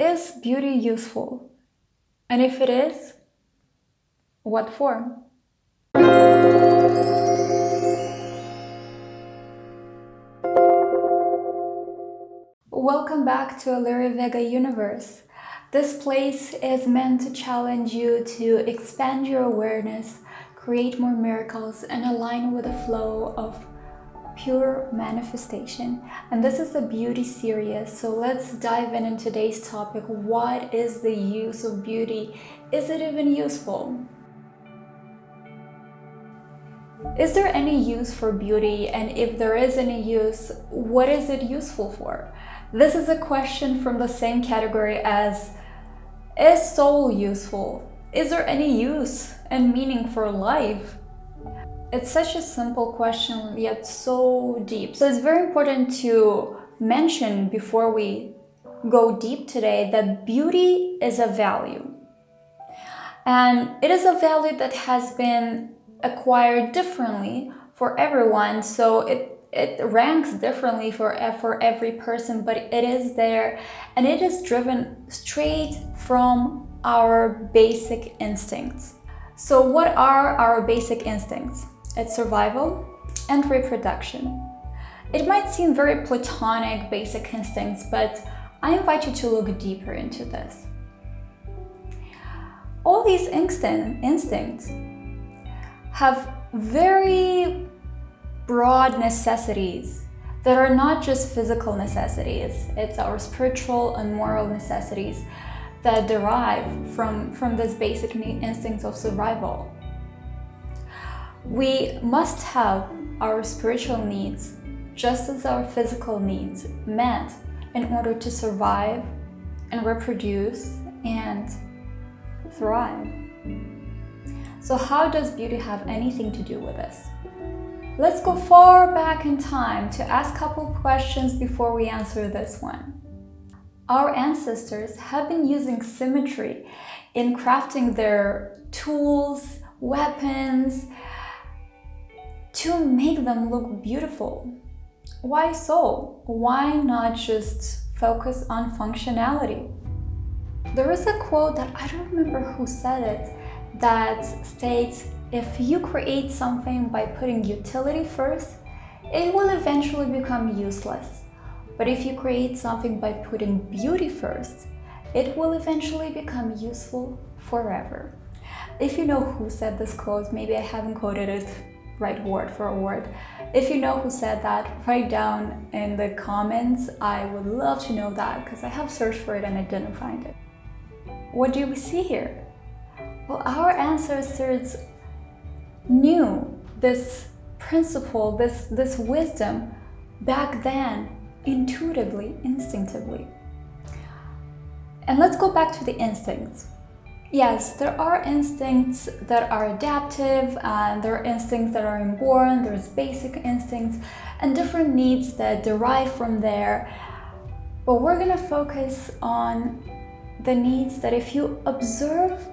Is beauty useful? And if it is, what for? Welcome back to Illyria Vega Universe. This place is meant to challenge you to expand your awareness, create more miracles, and align with the flow of pure manifestation. And this is a beauty series, so let's dive in today's topic. What is the use of beauty? Is it even useful? Is there any use for beauty? And if there is any use, what is it useful for? This is a question from the same category as, is soul useful? Is there any use and meaning for life? It's such a simple question, yet so deep. So it's very important to mention before we go deep today that beauty is a value. And it is a value that has been acquired differently for everyone. So it ranks differently for every person, but it is there, and it is driven straight from our basic instincts. So what are our basic instincts? It's survival and reproduction. It might seem very platonic basic instincts, but I invite you to look deeper into this. All these instincts have very broad necessities that are not just physical necessities. It's our spiritual and moral necessities that derive from this basic instincts of survival. We must have our spiritual needs just as our physical needs met in order to survive and reproduce and thrive. So how does beauty have anything to do with this? Let's go far back in time to ask a couple questions before we answer this one. Our ancestors have been using symmetry in crafting their tools, weapons, to make them look beautiful. Why so? Why not just focus on functionality? There is a quote that I don't remember who said it, that states, if you create something by putting utility first, it will eventually become useless. But if you create something by putting beauty first, it will eventually become useful forever. If you know who said this quote, maybe I haven't quoted it right word for word. If you know who said that, write down in the comments. I would love to know that, because I have searched for it and I didn't find it. What do we see here? Well, our ancestors knew this principle, this wisdom back then, intuitively, instinctively. And let's go back to the instincts. Yes, there are instincts that are adaptive, and there are instincts that are inborn, there's basic instincts, and different needs that derive from there. But we're gonna focus on the needs that, if you observe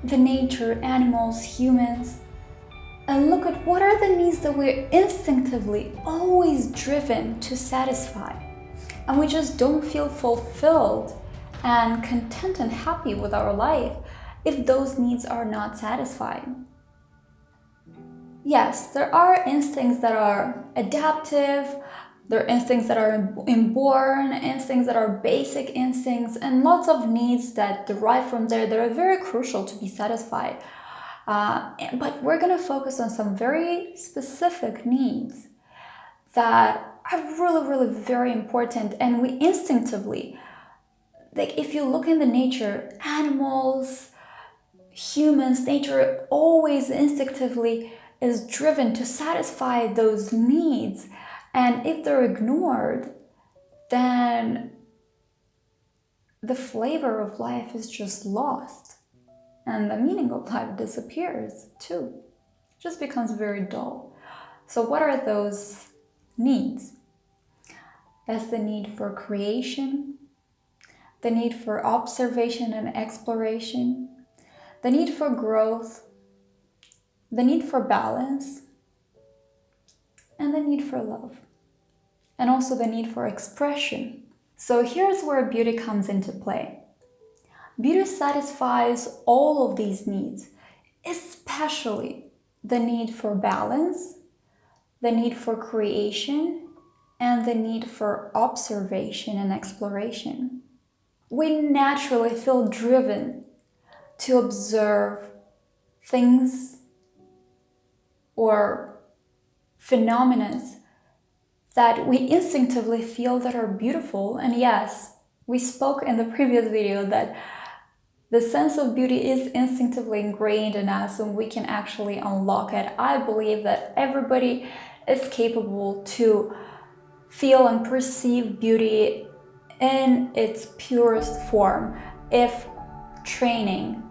the nature, animals, humans, and look at what are the needs that we're instinctively always driven to satisfy, and we just don't feel fulfilled and content and happy with our life if those needs are not satisfied. Yes, there are instincts that are adaptive, there are instincts that are inborn, instincts that are basic instincts, and lots of needs that derive from there that are very crucial to be satisfied. But we're going to focus on some very specific needs that are really, really very important. And we instinctively, like if you look in the nature, animals, humans, nature always instinctively is driven to satisfy those needs. And if they're ignored, then the flavor of life is just lost. And the meaning of life disappears too. It just becomes very dull. So what are those needs? That's the need for creation, the need for observation and exploration, the need for growth, the need for balance, and the need for love. And also the need for expression So here's where beauty comes into play. Beauty satisfies all of these needs, especially the need for balance, the need for creation, and the need for observation and exploration. We naturally feel driven to observe things or phenomena that we instinctively feel that are beautiful. And yes, we spoke in the previous video that the sense of beauty is instinctively ingrained in us and we can actually unlock it. I believe that everybody is capable to feel and perceive beauty in its purest form if training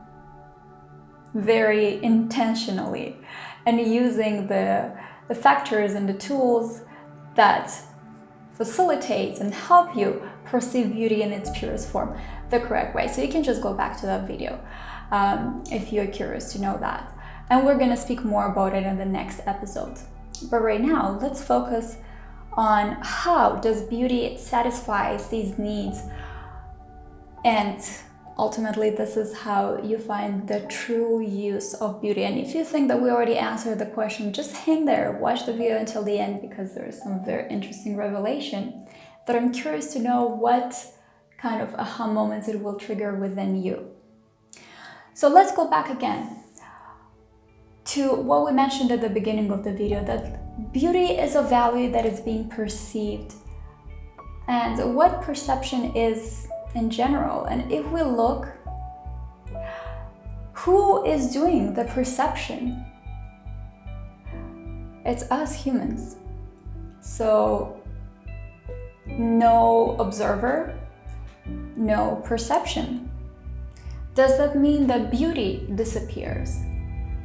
very intentionally and using the factors and the tools that facilitate and help you perceive beauty in its purest form the correct way. So you can just go back to that video if you're curious to know that. And we're going to speak more about it in the next episode. But right now, let's focus on how does beauty satisfies these needs, and ultimately this is how you find the true use of beauty. And if you think that we already answered the question, just hang there, watch the video until the end, because there is some very interesting revelation that I'm curious to know what kind of aha moments it will trigger within you. So let's go back again to what we mentioned at the beginning of the video, that beauty is a value that is being perceived and what perception is in general. And if we look, who is doing the perception? It's us humans. So no observer, no perception. Does that mean that beauty disappears?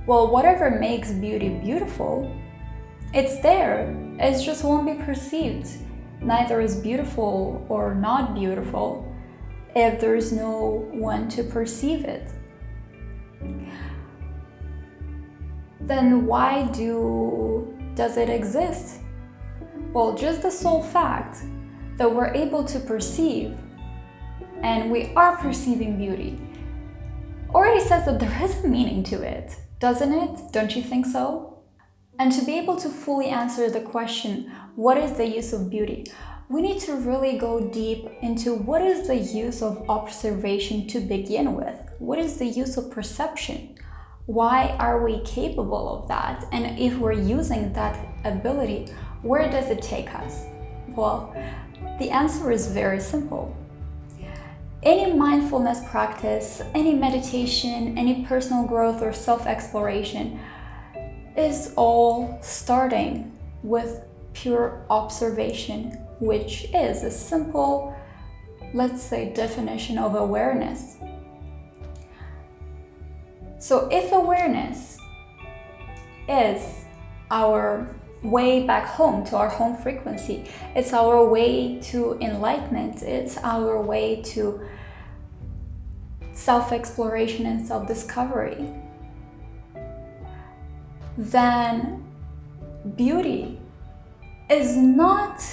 Well, whatever makes beauty beautiful, it's there. It just won't be perceived. Neither is beautiful or not beautiful if there is no one to perceive it. Then why does it exist? Well, just the sole fact that we're able to perceive and we are perceiving beauty already says that there is a meaning to it, doesn't it? Don't you think so? And to be able to fully answer the question, what is the use of beauty? We need to really go deep into what is the use of observation to begin with? What is the use of perception? Why are we capable of that? And if we're using that ability, where does it take us? Well, the answer is very simple. Any mindfulness practice, any meditation, any personal growth or self-exploration is all starting with pure observation, which is a simple, let's say, definition of awareness. So if awareness is our way back home to our home frequency, it's our way to enlightenment, it's our way to self-exploration and self-discovery, then beauty is not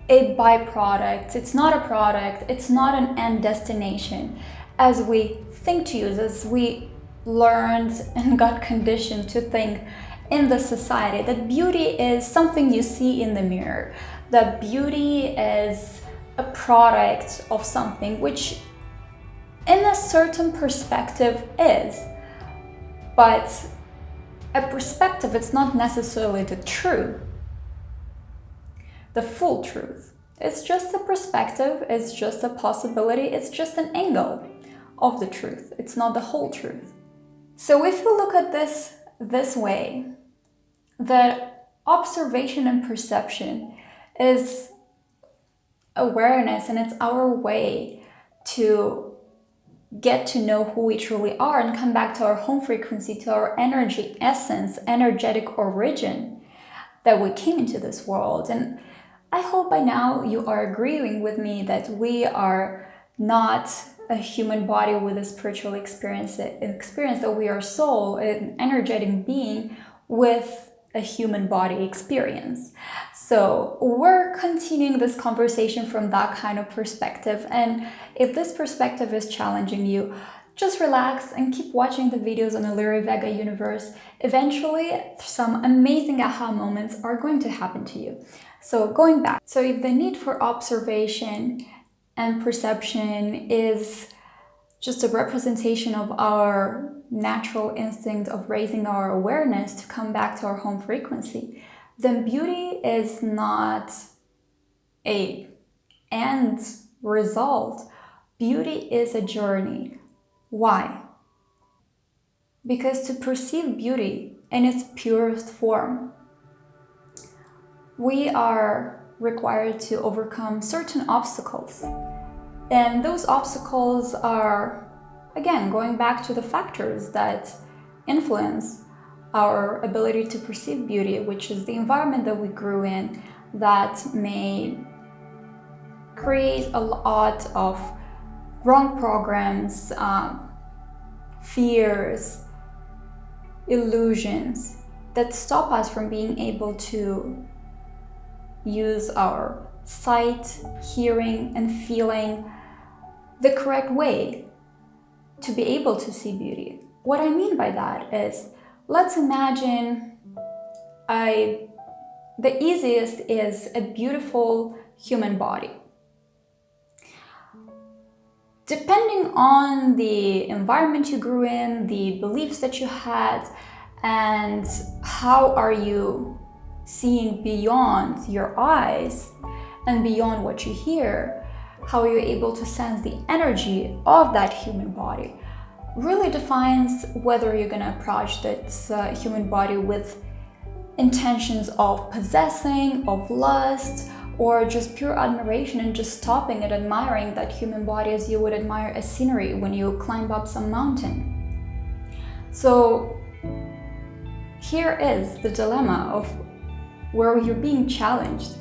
a byproduct, it's not a product, it's not an end destination as we think to use, as we learned and got conditioned to think in the society, that beauty is something you see in the mirror, that beauty is a product of something, which in a certain perspective is, but a perspective, it's not necessarily the truth, the full truth. It's just a perspective, it's just a possibility, it's just an angle of the truth. It's not the whole truth. So if you look at this way, that observation and perception is awareness, and it's our way to get to know who we truly are and come back to our home frequency, to our energy, essence, energetic origin that we came into this world. And I hope by now you are agreeing with me that we are not a human body with a spiritual experience, that we are soul, an energetic being with a human body experience. So we're continuing this conversation from that kind of perspective. And if this perspective is challenging you, just relax and keep watching the videos on the Lyra Vega universe. Eventually, some amazing aha moments are going to happen to you. So going back, so if the need for observation and perception is just a representation of our natural instinct of raising our awareness to come back to our home frequency, then beauty is not a end result. Beauty is a journey. Why? Because to perceive beauty in its purest form, we are required to overcome certain obstacles. And those obstacles are, again, going back to the factors that influence our ability to perceive beauty, which is the environment that we grew in, that may create a lot of wrong programs, fears, illusions that stop us from being able to use our sight, hearing, and feeling the correct way to be able to see beauty. What I mean by that is, let's imagine the easiest is a beautiful human body. Depending on the environment you grew in, the beliefs that you had, and how are you seeing beyond your eyes and beyond what you hear, how are you able to sense the energy of that human body, really defines whether you're going to approach that human body with intentions of possessing, of lust, or just pure admiration and just stopping and admiring that human body as you would admire a scenery when you climb up some mountain. So here is the dilemma of where you're being challenged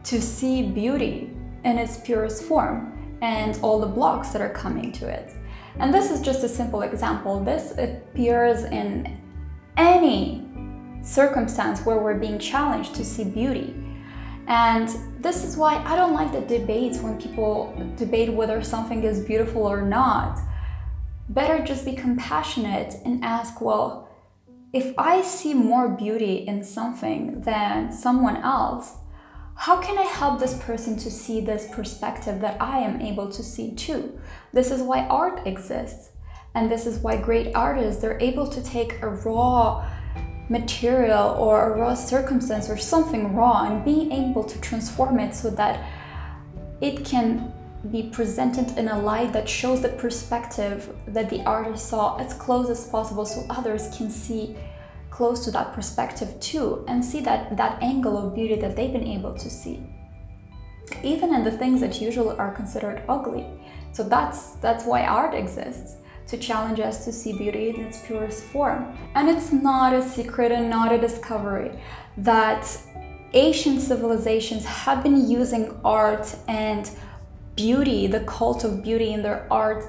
to see beauty in its purest form and all the blocks that are coming to it. And this is just a simple example. This appears in any circumstance where we're being challenged to see beauty. And this is why I don't like the debates when people debate whether something is beautiful or not. Better just be compassionate and ask, well, if I see more beauty in something than someone else, how can I help this person to see this perspective that I am able to see too? This is why art exists. And this is why great artists, they're able to take a raw material or a raw circumstance or something raw and being able to transform it so that it can be presented in a light that shows the perspective that the artist saw as close as possible, so others can see close to that perspective too and see that angle of beauty that they've been able to see, even in the things that usually are considered ugly. So that's why art exists, to challenge us to see beauty in its purest form. And it's not a secret and not a discovery that ancient civilizations have been using art and beauty, the cult of beauty in their art,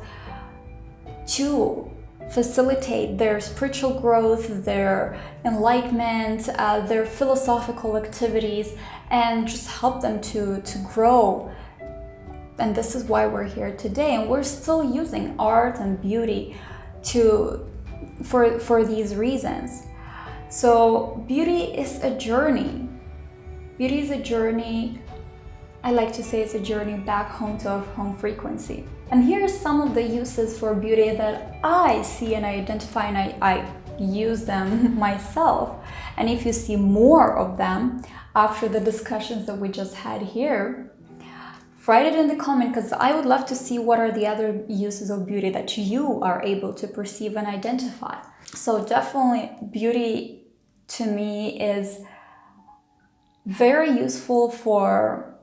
to facilitate their spiritual growth, their enlightenment, their philosophical activities, and just help them to grow. And this is why we're here today, and we're still using art and beauty for these reasons. So beauty is a journey. Beauty is a journey. I like to say it's a journey back home to our home frequency. And here's some of the uses for beauty that I see and I identify, and I use them myself. And if you see more of them after the discussions that we just had here, write it in the comment, because I would love to see what are the other uses of beauty that you are able to perceive and identify. So definitely beauty to me is very useful for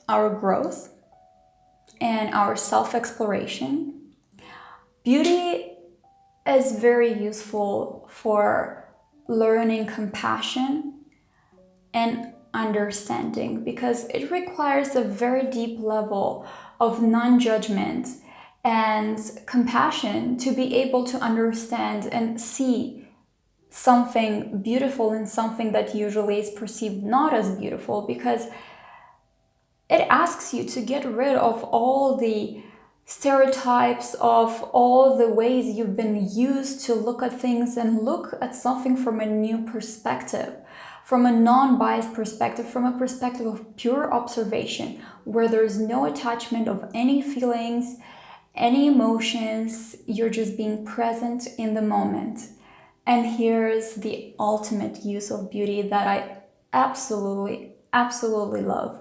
our growth and our self-exploration. Beauty is very useful for learning compassion and understanding, because it requires a very deep level of non-judgment and compassion to be able to understand and see something beautiful in something that usually is perceived not as beautiful, because it asks you to get rid of all the stereotypes, of all the ways you've been used to look at things, and look at something from a new perspective, from a non-biased perspective, from a perspective of pure observation, where there's no attachment of any feelings, any emotions. You're just being present in the moment. And here's the ultimate use of beauty that I absolutely, absolutely love.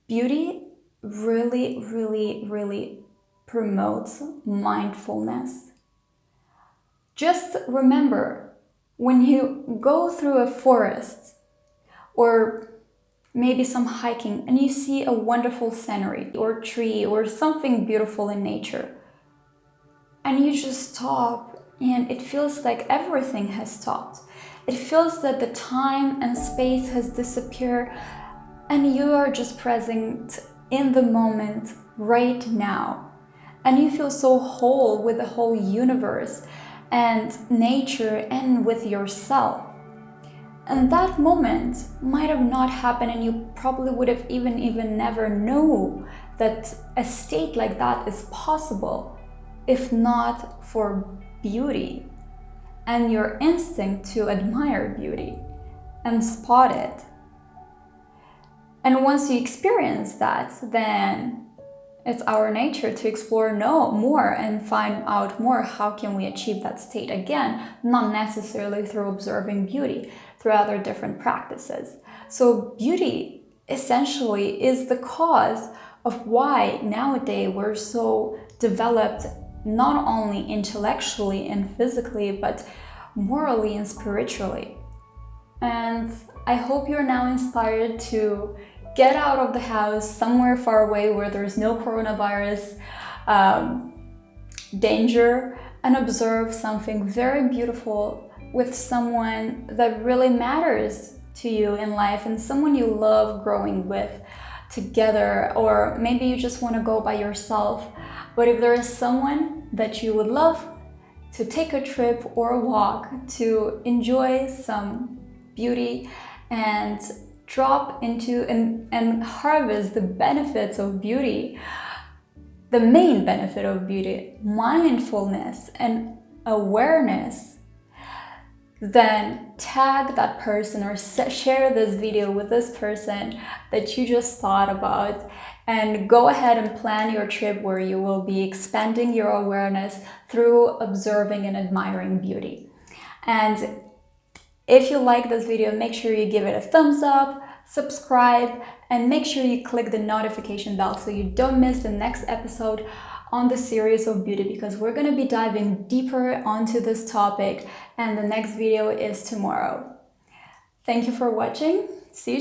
Beauty really, really, really promotes mindfulness. Just remember, when you go through a forest or maybe some hiking and you see a wonderful scenery or tree or something beautiful in nature, and you just stop and it feels like everything has stopped. It feels that the time and space has disappeared and you are just present in the moment right now. And you feel so whole with the whole universe and nature and with yourself. And that moment might have not happened, and you probably would have even never know that a state like that is possible if not for beauty and your instinct to admire beauty and spot it. And once you experience that, then it's our nature to explore more and find out more. How can we achieve that state again? Not necessarily through observing beauty, through other different practices. So beauty essentially is the cause of why nowadays we're so developed, not only intellectually and physically, but morally and spiritually. And I hope you're now inspired to get out of the house somewhere far away where there's no coronavirus danger, and observe something very beautiful with someone that really matters to you in life, and someone you love growing with together. Or maybe you just want to go by yourself, but if there is someone that you would love to take a trip or a walk to enjoy some beauty and drop into and harvest the benefits of beauty, the main benefit of beauty, mindfulness and awareness, then tag that person or share this video with this person that you just thought about, and go ahead and plan your trip where you will be expanding your awareness through observing and admiring beauty. And if you like this video, make sure you give it a thumbs up, subscribe, and make sure you click the notification bell so you don't miss the next episode on the series of beauty, because we're going to be diving deeper onto this topic, and the next video is tomorrow. Thank you for watching. See you tomorrow.